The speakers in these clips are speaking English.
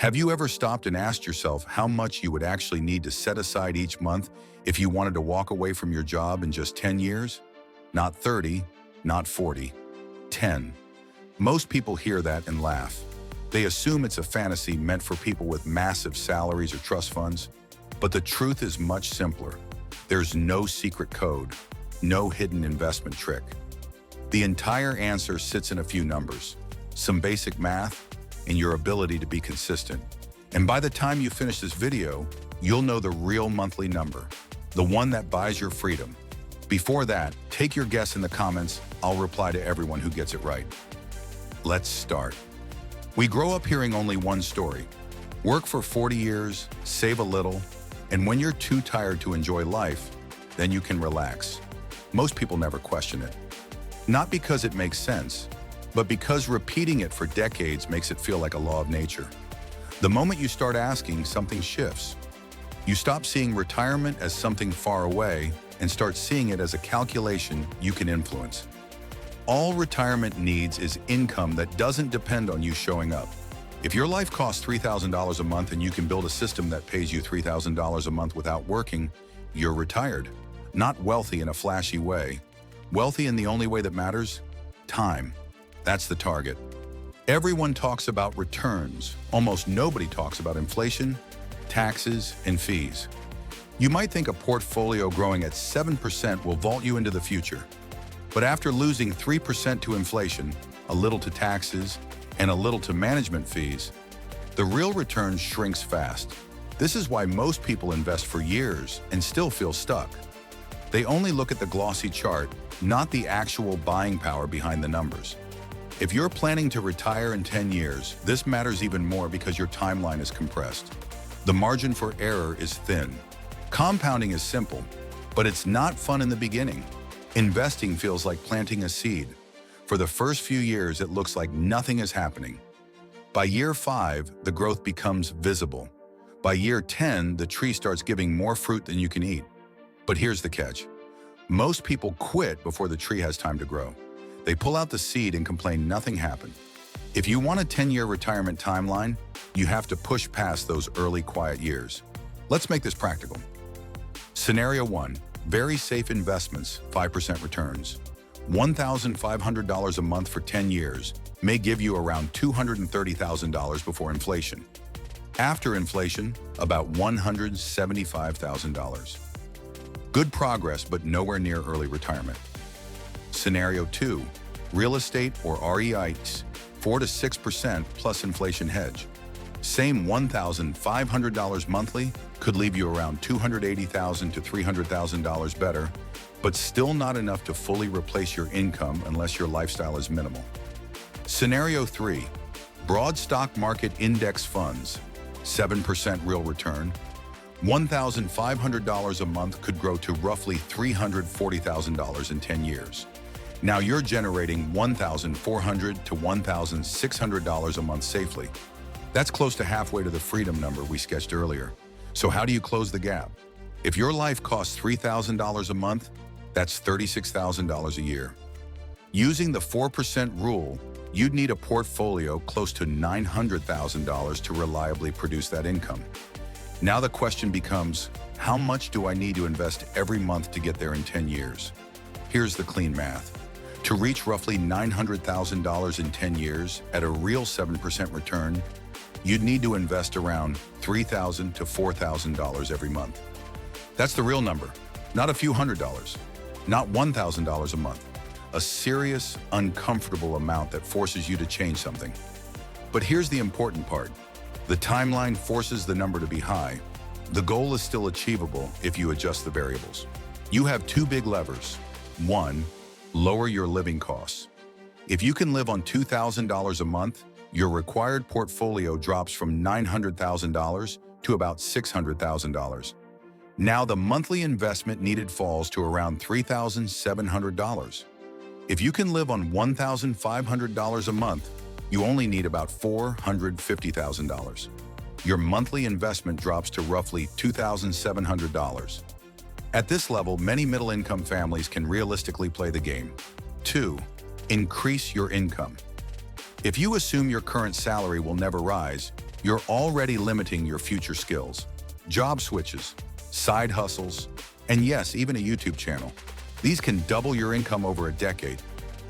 Have you ever stopped and asked yourself how much you would actually need to set aside each month if you wanted to walk away from your job in just 10 years? Not 30, not 40, 10. Most people hear that and laugh. They assume it's a fantasy meant for people with massive salaries or trust funds. But the truth is much simpler. There's no secret code, no hidden investment trick. The entire answer sits in a few numbers, some basic math, and your ability to be consistent. And by the time you finish this video, you'll know the real monthly number, the one that buys your freedom. Before that, take your guess in the comments. I'll reply to everyone who gets it right. Let's start. We grow up hearing only one story. Work for 40 years, save a little, and when you're too tired to enjoy life, then you can relax. Most people never question it. Not because it makes sense, but because repeating it for decades makes it feel like a law of nature. The moment you start asking, something shifts. You stop seeing retirement as something far away and start seeing it as a calculation you can influence. All retirement needs is income that doesn't depend on you showing up. If your life costs $3,000 a month and you can build a system that pays you $3,000 a month without working, you're retired. Not wealthy in a flashy way. Wealthy in the only way that matters: time. That's the target. Everyone talks about returns. Almost nobody talks about inflation, taxes, and fees. You might think a portfolio growing at 7% will vault you into the future. But after losing 3% to inflation, a little to taxes, and a little to management fees, the real return shrinks fast. This is why most people invest for years and still feel stuck. They only look at the glossy chart, not the actual buying power behind the numbers. If you're planning to retire in 10 years, this matters even more because your timeline is compressed. The margin for error is thin. Compounding is simple, but it's not fun in the beginning. Investing feels like planting a seed. For the first few years, it looks like nothing is happening. By year 5, the growth becomes visible. By year 10, the tree starts giving more fruit than you can eat. But here's the catch. Most people quit before the tree has time to grow. They pull out the seed and complain nothing happened. If you want a 10-year retirement timeline, you have to push past those early quiet years. Let's make this practical. Scenario 1, very safe investments, 5% returns. $1,500 a month for 10 years may give you around $230,000 before inflation. After inflation, about $175,000. Good progress, but nowhere near early retirement. Scenario 2, real estate or REITs, 4 to 6% plus inflation hedge. Same $1,500 monthly could leave you around $280,000 to $300,000 better, but still not enough to fully replace your income unless your lifestyle is minimal. Scenario 3, broad stock market index funds, 7% real return. $1,500 a month could grow to roughly $340,000 in 10 years. Now you're generating $1,400 to $1,600 a month safely. That's close to halfway to the freedom number we sketched earlier. So how do you close the gap? If your life costs $3,000 a month, that's $36,000 a year. Using the 4% rule, you'd need a portfolio close to $900,000 to reliably produce that income. Now the question becomes, how much do I need to invest every month to get there in 10 years? Here's the clean math. To reach roughly $900,000 in 10 years at a real 7% return, you'd need to invest around $3,000 to $4,000 every month. That's the real number, not a few $100s, not $1,000 a month. A serious, uncomfortable amount that forces you to change something. But here's the important part. The timeline forces the number to be high. The goal is still achievable if you adjust the variables. You have two big levers. 1, lower your living costs. If you can live on $2,000 a month, your required portfolio drops from $900,000 to about $600,000. Now the monthly investment needed falls to around $3,700. If you can live on $1,500 a month, you only need about $450,000. Your monthly investment drops to roughly $2,700. At this level, many middle-income families can realistically play the game. 2, increase your income. If you assume your current salary will never rise, you're already limiting your future skills. Job switches, side hustles, and yes, even a YouTube channel. These can double your income over a decade.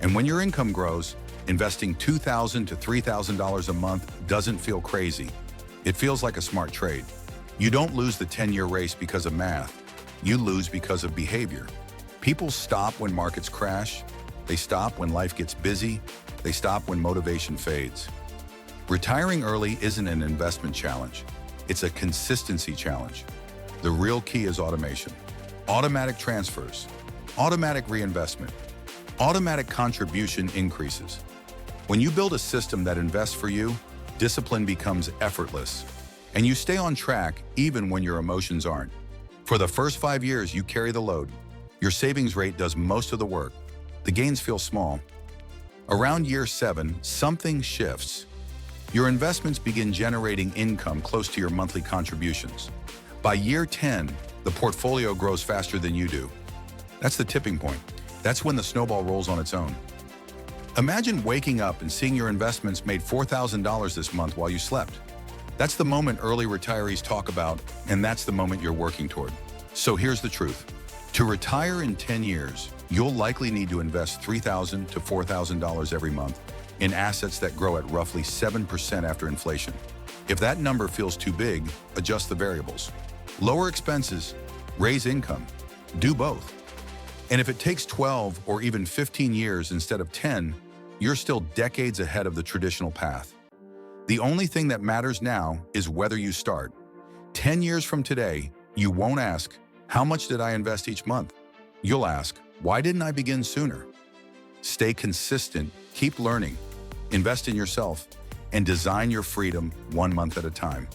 And when your income grows, investing $2,000 to $3,000 a month doesn't feel crazy. It feels like a smart trade. You don't lose the 10-year race because of math. You lose because of behavior. People stop when markets crash. They stop when life gets busy. They stop when motivation fades. Retiring early isn't an investment challenge. It's a consistency challenge. The real key is automation. Automatic transfers, automatic reinvestment, automatic contribution increases. When you build a system that invests for you, discipline becomes effortless, and you stay on track even when your emotions aren't. For the first 5 years, you carry the load. Your savings rate does most of the work. The gains feel small. Around year 7, something shifts. Your investments begin generating income close to your monthly contributions. By year 10, the portfolio grows faster than you do. That's the tipping point. That's when the snowball rolls on its own. Imagine waking up and seeing your investments made $4,000 this month while you slept. That's the moment early retirees talk about, and that's the moment you're working toward. So here's the truth. To retire in 10 years, you'll likely need to invest $3,000 to $4,000 every month in assets that grow at roughly 7% after inflation. If that number feels too big, adjust the variables. Lower expenses, raise income, do both. And if it takes 12 or even 15 years instead of 10, you're still decades ahead of the traditional path. The only thing that matters now is whether you start. 10 years from today, you won't ask, how much did I invest each month? You'll ask, why didn't I begin sooner? Stay consistent, keep learning, invest in yourself, and design your freedom one month at a time.